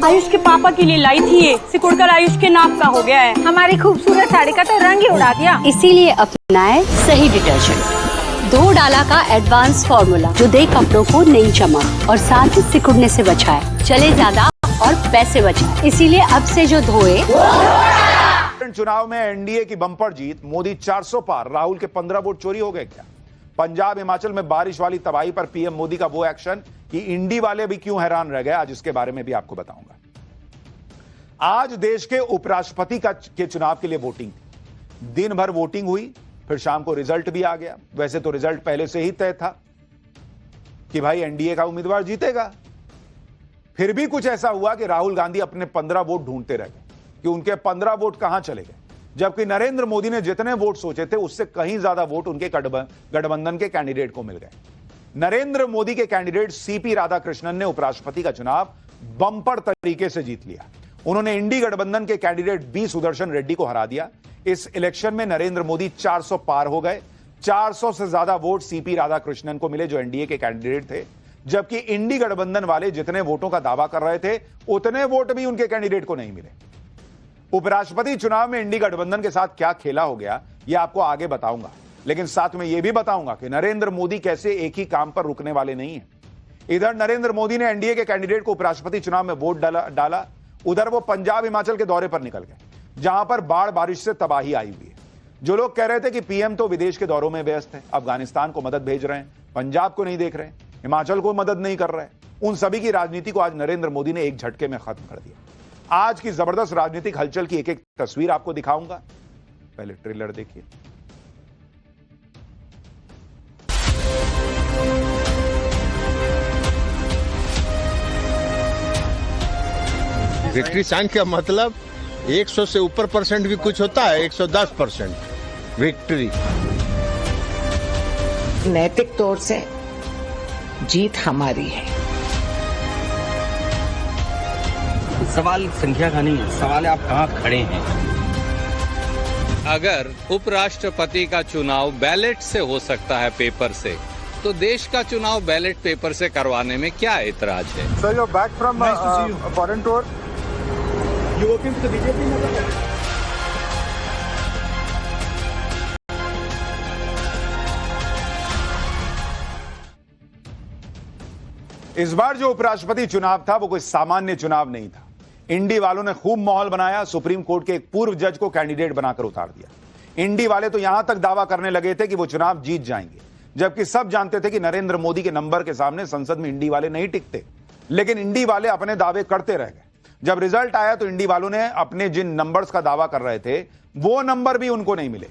आयुष के पापा के लिए लाई थी ये, सिकुड़कर आयुष के नाक का हो गया है। हमारी खूबसूरत साड़ी का तो रंग ही उड़ा दिया। इसीलिए अपनाए सही डिटर्जेंट, 2 डाला का एडवांस फॉर्मूला जो दे कपड़ों को नई चमक और साथ ही सिकुड़ने से बचाए, चले ज्यादा और पैसे बचाए। इसीलिए अब से जो धोए। चुनाव में एनडीए की बम्पर जीत, मोदी 400 पार, राहुल के 15 वोट चोरी हो गए क्या? पंजाब हिमाचल में बारिश वाली तबाही पर पीएम मोदी का वो एक्शन कि इंडी वाले भी क्यों हैरान रह गए, आज इसके बारे में भी आपको बताऊंगा। आज देश के उपराष्ट्रपति के चुनाव के लिए वोटिंग थी। दिन भर वोटिंग हुई, फिर शाम को रिजल्ट भी आ गया। वैसे तो रिजल्ट पहले से ही तय था कि भाई एनडीए का उम्मीदवार जीतेगा। फिर भी कुछ ऐसा हुआ कि राहुल गांधी अपने 15 वोट ढूंढते रह गए कि उनके 15 वोट कहां चले गए, जबकि नरेंद्र मोदी ने जितने वोट सोचे थे उससे कहीं ज्यादा वोट उनके गठबंधन के कैंडिडेट को मिल गए। नरेंद्र मोदी के कैंडिडेट सीपी राधाकृष्णन ने उपराष्ट्रपति का चुनाव बम्पर तरीके से जीत लिया। उन्होंने इंडी गठबंधन के कैंडिडेट बी सुदर्शन रेड्डी को हरा दिया। इस इलेक्शन में नरेंद्र मोदी 400 पार हो गए। 400 से ज्यादा वोट सीपी राधाकृष्णन को मिले जो एनडीए के कैंडिडेट थे, जबकि इंडी गठबंधन वाले जितने वोटों का दावा कर रहे थे उतने वोट भी उनके कैंडिडेट को नहीं मिले। उपराष्ट्रपति चुनाव में इंडी गठबंधन के साथ क्या खेला हो गया यह आपको आगे बताऊंगा, लेकिन साथ में यह भी बताऊंगा कि नरेंद्र मोदी कैसे एक ही काम पर रुकने वाले नहीं हैं। इधर नरेंद्र मोदी ने एनडीए के कैंडिडेट को उपराष्ट्रपति चुनाव में वोट डाला, उधर वो पंजाब हिमाचल के दौरे पर निकल गए जहां पर बाढ़ बारिश से तबाही आई हुई है। जो लोग कह रहे थे कि पीएम तो विदेश के दौरों में व्यस्त है, अफगानिस्तान को मदद भेज रहे हैं, पंजाब को नहीं देख रहे हैं, हिमाचल को मदद नहीं कर रहे हैं, उन सभी की राजनीति को आज नरेंद्र मोदी ने एक झटके में खत्म कर दिया। आज की जबरदस्त राजनीतिक हलचल की एक एक तस्वीर आपको दिखाऊंगा। पहले ट्रेलर देखिए। विक्ट्री साइन का मतलब 100 से ऊपर परसेंट भी कुछ होता है, 110% विक्ट्री। नैतिक तौर से जीत हमारी है। सवाल संख्या का नहीं है, सवाल है आप कहाँ खड़े हैं। अगर उपराष्ट्रपति का चुनाव बैलेट से हो सकता है, पेपर से, तो देश का चुनाव बैलेट पेपर से करवाने में क्या ऐतराज है? Sir, you are back from foreign tour. You working for the BJP? इस बार जो उपराष्ट्रपति चुनाव था वो कोई सामान्य चुनाव नहीं था। इंडी वालों ने खूब माहौल बनाया, सुप्रीम कोर्ट के एक पूर्व जज को कैंडिडेट बनाकर उतार दिया। इंडी वाले तो यहां तक दावा करने लगे थे कि वो चुनाव जीत जाएंगे, जबकि सब जानते थे कि नरेंद्र मोदी के नंबर के सामने संसद में इंडी वाले नहीं टिकते। लेकिन इंडी वाले अपने दावे करते रह गए। जब रिजल्ट आया तो इंडी वालों ने अपने जिन नंबर्स का दावा कर रहे थे वो नंबर भी उनको नहीं मिले।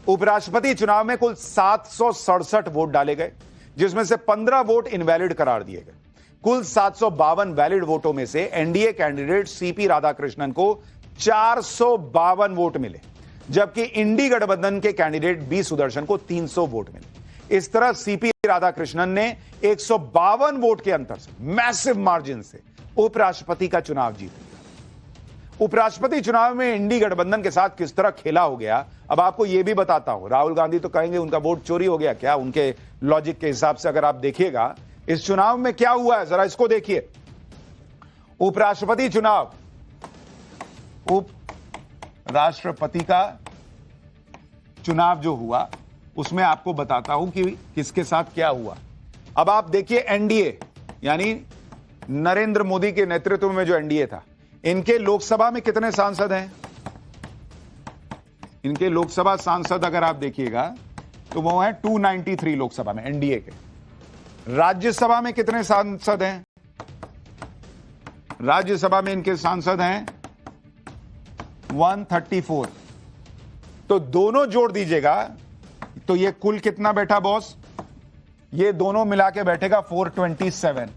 उपराष्ट्रपति चुनाव में कुल 767 वोट डाले गए, जिसमें से 15 वोट इनवैलिड करार दिए गए। कुल 752 वैलिड वोटों में से एनडीए कैंडिडेट सीपी राधाकृष्णन को 452 वोट मिले, जबकि इंडी गठबंधन के कैंडिडेट बी सुदर्शन को 300 वोट मिले। इस तरह सीपी राधाकृष्णन ने 152 वोट के अंतर से, मैसिव मार्जिन से उपराष्ट्रपति का चुनाव जीत लिया। उपराष्ट्रपति चुनाव में इंडी गठबंधन के साथ किस तरह खेला हो गया, अब आपको यह भी बताता हूं। राहुल गांधी तो कहेंगे उनका वोट चोरी हो गया क्या, उनके लॉजिक के हिसाब से अगर आप देखिएगा इस चुनाव में क्या हुआ है, जरा इसको देखिए। उपराष्ट्रपति चुनाव, उपराष्ट्रपति का चुनाव जो हुआ उसमें आपको बताता हूं कि किसके साथ क्या हुआ। अब आप देखिए, एनडीए यानी नरेंद्र मोदी के नेतृत्व में जो एनडीए था, इनके लोकसभा में कितने सांसद हैं? इनके लोकसभा सांसद अगर आप देखिएगा तो वो है 293 लोकसभा में एनडीए के। राज्यसभा में कितने सांसद हैं? राज्यसभा में इनके सांसद हैं 134। तो दोनों जोड़ दीजिएगा तो ये कुल कितना बैठा बॉस? ये दोनों मिला के बैठेगा 427।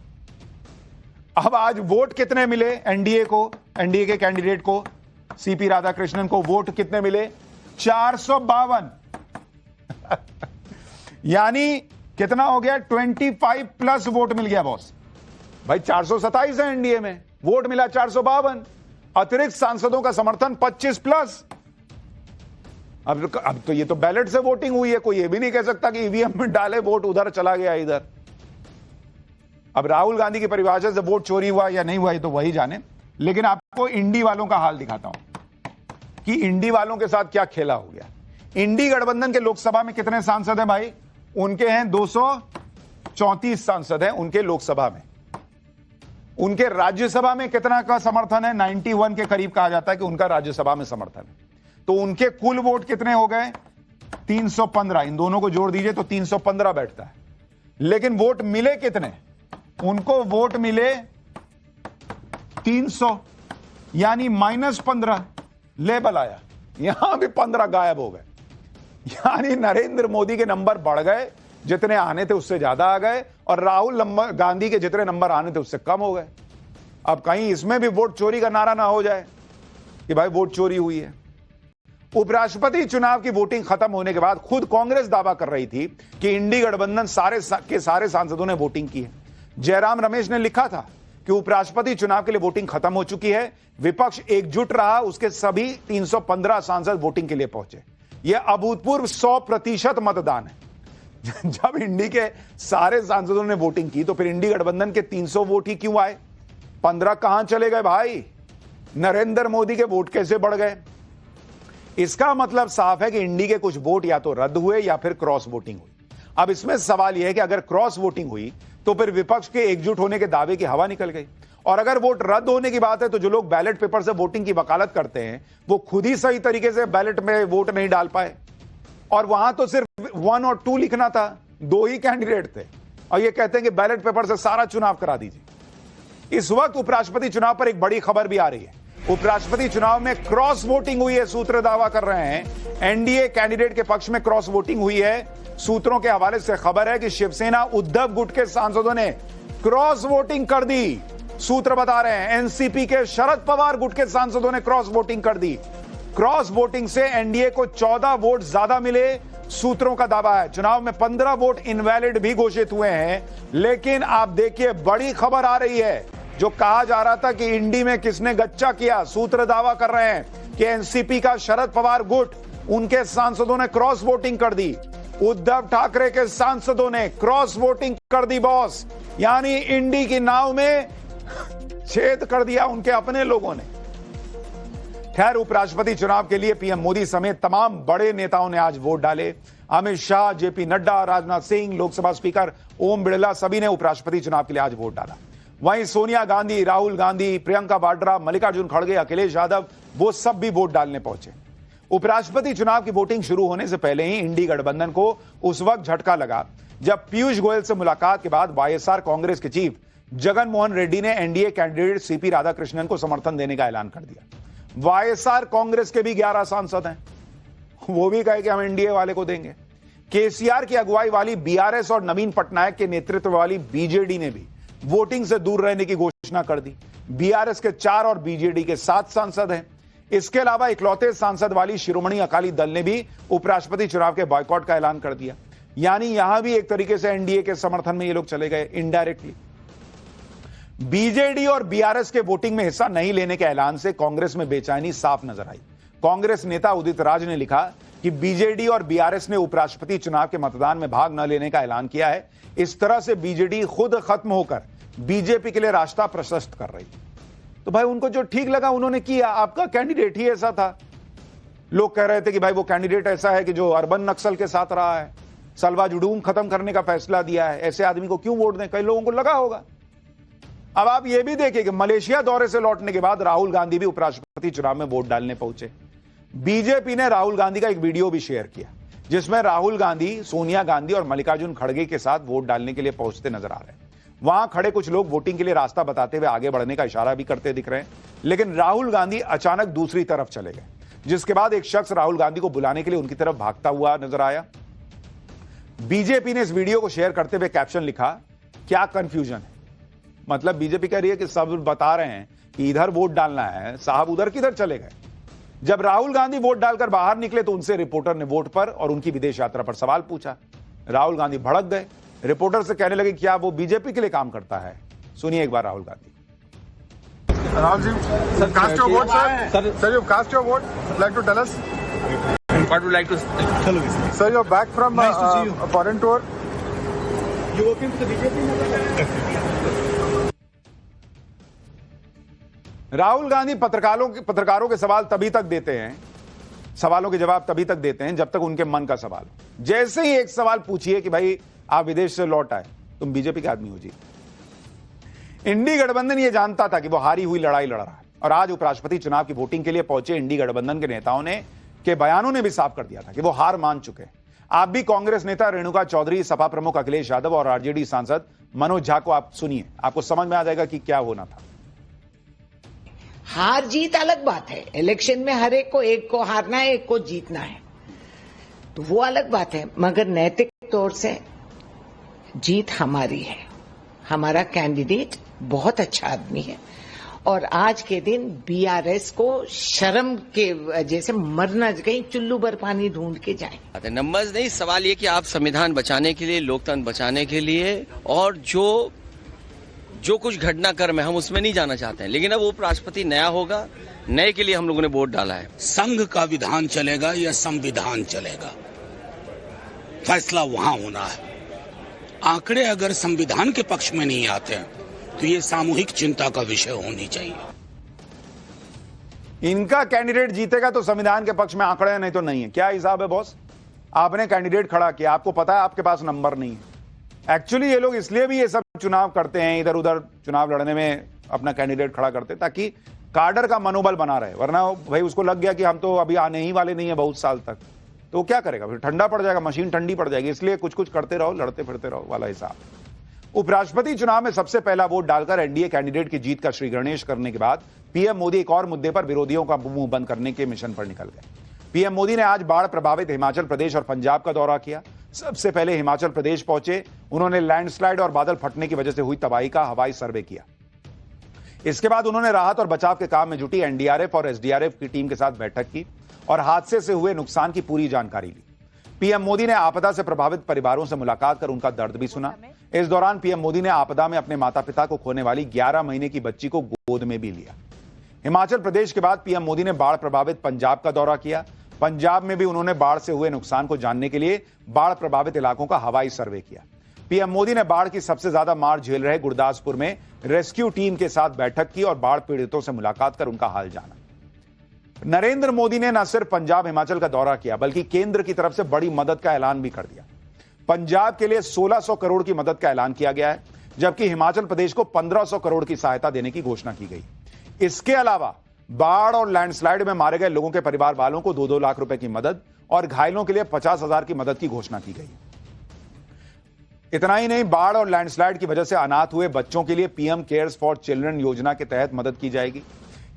अब आज वोट कितने मिले एनडीए को, एनडीए के कैंडिडेट को, सीपी राधाकृष्णन को वोट कितने मिले? 452। यानी कितना हो गया? 25 प्लस वोट मिल गया बॉस। भाई 427 है एनडीए में, वोट मिला 452, अतिरिक्त सांसदों का समर्थन 25 प्लस। अब तो ये तो बैलेट से वोटिंग हुई है, कोई ये भी नहीं कह सकता कि ईवीएम में डाले वोट उधर चला गया इधर। अब राहुल गांधी की परिभाषा से वोट चोरी हुआ या नहीं हुआ ये तो वही जाने। लेकिन आपको इंडी वालों का हाल दिखाता हूं कि इंडी वालों के साथ क्या खेला हो गया। इंडी गठबंधन के लोकसभा में कितने सांसद हैं भाई? उनके हैं 234 सांसद हैं उनके लोकसभा में। उनके राज्यसभा में कितना का समर्थन है? 91 के करीब कहा जाता है कि उनका राज्यसभा में समर्थन है। तो उनके कुल वोट कितने हो गए? 315। इन दोनों को जोड़ दीजिए तो 315 बैठता है। लेकिन वोट मिले कितने? उनको वोट मिले 300, यानी -15 लेबल आया। यहां भी 15 गायब हो गए, यानी नरेंद्र मोदी के नंबर बढ़ गए, जितने आने थे उससे ज्यादा आ गए, और राहुल गांधी के जितने नंबर आने थे उससे कम हो गए। अब कहीं इसमें भी वोट चोरी का नारा ना हो जाए कि भाई वोट चोरी हुई है। उपराष्ट्रपति चुनाव की वोटिंग खत्म होने के बाद खुद कांग्रेस दावा कर रही थी कि इंडी गठबंधन सारे सांसदों ने वोटिंग की है। जयराम रमेश ने लिखा था कि उपराष्ट्रपति चुनाव के लिए वोटिंग खत्म हो चुकी है, विपक्ष एकजुट रहा, उसके सभी 315 सांसद वोटिंग के लिए पहुंचे। यह अभूतपूर्व 100% मतदान है। जब इंडी के सारे सांसदों ने वोटिंग की तो फिर इंडी गठबंधन के 300 वोट ही क्यों आए? 15 कहां चले गए भाई? नरेंद्र मोदी के वोट कैसे बढ़ गए? इसका मतलब साफ है कि इंडी के कुछ वोट या तो रद्द हुए या फिर क्रॉस वोटिंग हुई। अब इसमें सवाल यह है कि अगर क्रॉस वोटिंग हुई तो फिर विपक्ष के एकजुट होने के दावे की हवा निकल गई, और अगर वोट रद्द होने की बात है तो जो लोग बैलेट पेपर से वोटिंग की वकालत करते हैं वो खुद ही सही तरीके से बैलेट में वोट नहीं डाल पाए, और वहां तो सिर्फ 1 और 2 लिखना था, 2 ही कैंडिडेट थे, और ये कहते हैं कि बैलेट पेपर से सारा चुनाव करा दीजिए। इस वक्त उपराष्ट्रपति चुनाव पर एक बड़ी खबर भी आ रही है। उपराष्ट्रपति चुनाव में क्रॉस वोटिंग हुई है, सूत्र दावा कर रहे हैं। एनडीए कैंडिडेट के पक्ष में क्रॉस वोटिंग हुई है। सूत्रों के हवाले से खबर है कि शिवसेना उद्धव गुट के सांसदों ने क्रॉस वोटिंग कर दी। सूत्र बता रहे हैं एनसीपी के शरद पवार गुट के सांसदों ने क्रॉस वोटिंग कर दी। क्रॉस वोटिंग से एनडीए को 14 वोट ज्यादा मिले, सूत्रों का दावा है। चुनाव में 15 वोट इनवैलिड भी घोषित हुए हैं। लेकिन आप देखिए, बड़ी खबर आ रही है। जो कहा जा रहा था कि इंडी में किसने गच्चा किया, सूत्र दावा कर रहे हैं कि एनसीपी का शरद पवार गुट, उनके सांसदों ने क्रॉस वोटिंग कर दी। उद्धव ठाकरे के सांसदों ने क्रॉस वोटिंग कर दी बॉस, यानी इंडी की नाव में छेद कर दिया उनके अपने लोगों ने। खैर, उपराष्ट्रपति चुनाव के लिए पीएम मोदी समेत तमाम बड़े नेताओं ने आज वोट डाले। अमित शाह, जेपी नड्डा, राजनाथ सिंह, लोकसभा स्पीकर ओम बिड़ला, सभी ने उपराष्ट्रपति चुनाव के लिए आज वोट डाला। वहीं सोनिया गांधी, राहुल गांधी, प्रियंका वाड्रा, मल्लिकार्जुन खड़गे, अखिलेश यादव, वो सब भी वोट डालने पहुंचे। उपराष्ट्रपति चुनाव की वोटिंग शुरू होने से पहले ही इंडी गठबंधन को उस वक्त झटका लगा जब पीयूष गोयल से मुलाकात के बाद वाईएसआर कांग्रेस के चीफ जगन मोहन रेड्डी ने एनडीए कैंडिडेट सीपी राधाकृष्णन को समर्थन देने का ऐलान कर दिया। वाईएसआर कांग्रेस के भी 11 सांसद हैं, वो भी कहे कि हम एनडीए वाले को देंगे। केसीआर की अगुवाई वाली बीआरएस और नवीन पटनायक के नेतृत्व वाली बीजेडी ने भी वोटिंग से दूर रहने की घोषणा कर दी। बीआरएस के 4 और बीजेडी के 7 सांसद हैं। इसके अलावा इकलौते सांसद वाली शिरोमणि अकाली दल ने भी उपराष्ट्रपति चुनाव के बॉयकॉट का ऐलान कर दिया। यानी यहां भी एक तरीके से एनडीए के समर्थन में ये लोग चले गए इनडायरेक्टली। बीजेडी और बीआरएस के वोटिंग में हिस्सा नहीं लेने के ऐलान से कांग्रेस में बेचैनी साफ नजर आई। कांग्रेस नेता उदित राज ने लिखा कि बीजेडी और बीआरएस ने उपराष्ट्रपति चुनाव के मतदान में भाग न लेने का ऐलान किया है। इस तरह से बीजेडी खुद खत्म होकर बीजेपी के लिए रास्ता प्रशस्त कर रही। तो भाई उनको जो ठीक लगा उन्होंने किया। आपका कैंडिडेट ही ऐसा था। लोग कह रहे थे कि भाई वो कैंडिडेट ऐसा है कि जो अर्बन नक्सल के साथ रहा है, सलवा जुडूम खत्म करने का फैसला दिया है, ऐसे आदमी को क्यों वोट दें? कई लोगों को लगा होगा। अब आप ये भी देखिए कि मलेशिया दौरे से लौटने के बाद राहुल गांधी भी उपराष्ट्रपति चुनाव में वोट डालने पहुंचे। बीजेपी ने राहुल गांधी का एक वीडियो भी शेयर किया जिसमें राहुल गांधी, सोनिया गांधी और मल्लिकार्जुन खड़गे के साथ वोट डालने के लिए पहुंचते नजर आ रहे हैं। वहां खड़े कुछ लोग वोटिंग के लिए रास्ता बताते हुए आगे बढ़ने का इशारा भी करते दिख रहे हैं। लेकिन राहुल गांधी अचानक दूसरी तरफ चले गए, जिसके बाद एक शख्स राहुल गांधी को बुलाने के लिए उनकी तरफ भागता हुआ नजर आया। बीजेपी ने इस वीडियो को शेयर करते हुए कैप्शन लिखा, क्या कंफ्यूजन है। मतलब बीजेपी कह रही है कि सब बता रहे हैं कि इधर वोट डालना है, साहब उधर किधर चले गए। जब राहुल गांधी वोट डालकर बाहर निकले तो उनसे रिपोर्टर ने वोट पर और उनकी विदेश यात्रा पर सवाल पूछा। राहुल गांधी भड़क गए। रिपोर्टर से कहने लगे क्या वो बीजेपी के लिए काम करता है। सुनिए एक बार Rahul Gandhi. Rahul ji, cast your vote sir, you cast your vote, like to tell us What would you like to say? Sir, you are back from a foreign tour. You working for the BJP? Rahul Gandhi पत्रकारों के सवाल तभी तक देते हैं, सवालों के जवाब तभी तक देते हैं जब तक उनके मन का सवाल हो। जैसे ही एक सवाल पूछिए कि भाई आप विदेश से लौट आए, तुम बीजेपी के आदमी हो जी। इंडी गठबंधन ये जानता था कि वो हारी हुई लड़ाई लड़ रहा है, और आज उपराष्ट्रपति चुनाव की वोटिंग के लिए पहुंचे इंडी गठबंधन के नेताओं ने के बयानों ने भी साफ कर दिया था कि वो हार मान चुके हैं। आप भी कांग्रेस नेता रेणुका चौधरी, सपा प्रमुख अखिलेश यादव और आरजेडी सांसद मनोज झा को आप सुनिए, आपको समझ में आ जाएगा कि क्या होना था। हार जीत अलग बात है। इलेक्शन में हर एक को हारना है, एक को जीतना है, तो वो अलग बात है। मगर नैतिक तौर से जीत हमारी है। हमारा कैंडिडेट बहुत अच्छा आदमी है, और आज के दिन बीआरएस को शर्म के जैसे मरना, कहीं चुल्लू भर पानी ढूंढ के जाए। नंबर्स नहीं, सवाल ये कि आप संविधान बचाने के लिए, लोकतंत्र बचाने के लिए, और जो कुछ घटनाक्रम है हम उसमें नहीं जाना चाहते हैं, लेकिन अब उपराष्ट्रपति नया होगा, नए के लिए हम लोगों ने वोट डाला है। संघ का विधान चलेगा या संविधान चलेगा, फैसला वहां होना है। आंकड़े अगर संविधान के पक्ष में नहीं आते हैं तो ये सामूहिक चिंता का विषय होनी चाहिए। इनका कैंडिडेट जीतेगा तो संविधान के पक्ष में आंकड़े, नहीं तो नहीं है। क्या हिसाब है बॉस? आपने कैंडिडेट खड़ा किया, आपको पता है आपके पास नंबर नहीं है। एक्चुअली ये लोग इसलिए भी ये सब चुनाव करते हैं, इधर उधर चुनाव लड़ने में अपना कैंडिडेट खड़ा करते हैं ताकि काडर का मनोबल बना रहे, वरना भाई उसको लग गया कि हम तो अभी आने ही वाले नहीं है बहुत साल तक, तो क्या करेगा फिर? ठंडा पड़ जाएगा, मशीन ठंडी पड़ जाएगी। इसलिए कुछ कुछ करते रहो, लड़ते फिरते रहो वाला हिसाब। उपराष्ट्रपति चुनाव में सबसे पहला वोट डालकर एनडीए कैंडिडेट की जीत का श्री गणेश करने के बाद पीएम मोदी एक और मुद्दे पर विरोधियों का मुंह बंद करने के मिशन पर निकल गए। पीएम मोदी ने आज बाढ़ प्रभावित हिमाचल प्रदेश और पंजाब का दौरा किया। सबसे पहले हिमाचल प्रदेश पहुंचे, उन्होंने लैंडस्लाइड और बादल फटने की वजह से हुई तबाही का हवाई सर्वे किया। इसके बाद उन्होंने राहत और बचाव के काम में जुटी एनडीआरएफ और एसडीआरएफ की टीम के साथ बैठक की और हादसे से हुए नुकसान की पूरी जानकारी ली। पीएम मोदी ने आपदा से प्रभावित परिवारों से मुलाकात कर उनका दर्द भी सुना। इस दौरान पीएम मोदी ने आपदा में अपने माता पिता को खोने वाली 11 महीने की बच्ची को गोद में भी लिया। हिमाचल प्रदेश के बाद पीएम मोदी ने बाढ़ प्रभावित पंजाब का दौरा किया। पंजाब में भी उन्होंने बाढ़ से हुए नुकसान को जानने के लिए बाढ़ प्रभावित इलाकों का हवाई सर्वे किया। पीएम मोदी ने बाढ़ की सबसे ज्यादा मार झेल रहे गुरदासपुर में रेस्क्यू टीम के साथ बैठक की और बाढ़ पीड़ितों से मुलाकात कर उनका हाल जाना। नरेंद्र मोदी ने न सिर्फ पंजाब हिमाचल का दौरा किया बल्कि केंद्र की तरफ से बड़ी मदद का ऐलान भी कर दिया। पंजाब के लिए 1600 करोड़ की मदद का ऐलान किया गया है, जबकि हिमाचल प्रदेश को 1500 करोड़ की सहायता देने की घोषणा की गई। इसके अलावा बाढ़ और लैंडस्लाइड में मारे गए लोगों के परिवार वालों को 2-2 लाख रुपए की मदद और घायलों के लिए 50,000 की मदद की घोषणा की गई। इतना ही नहीं, बाढ़ और लैंडस्लाइड की वजह से अनाथ हुए बच्चों के लिए पीएम केयर्स फॉर चिल्ड्रन योजना के तहत मदद की जाएगी।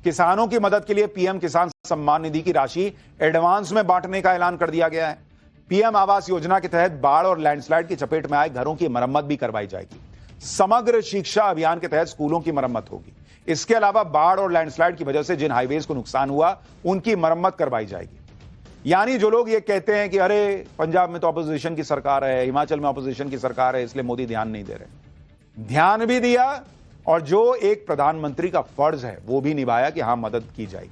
किसानों की मदद के लिए पीएम किसान सम्मान निधि की राशि एडवांस में बांटने का ऐलान कर दिया गया है। पीएम आवास योजना के तहत बाढ़ और लैंडस्लाइड की चपेट में आए घरों की मरम्मत भी करवाई जाएगी। समग्र शिक्षा अभियान के तहत स्कूलों की मरम्मत होगी। इसके अलावा बाढ़ और लैंडस्लाइड की वजह से जिन हाईवेज को नुकसान हुआ उनकी मरम्मत करवाई जाएगी। यानी जो लोग ये कहते हैं कि अरे पंजाब में तो अपोजिशन की सरकार है, हिमाचल में अपोजिशन की सरकार है, इसलिए मोदी ध्यान नहीं दे रहे, ध्यान भी दिया और जो एक प्रधानमंत्री का फर्ज है वो भी निभाया कि हां मदद की जाएगी।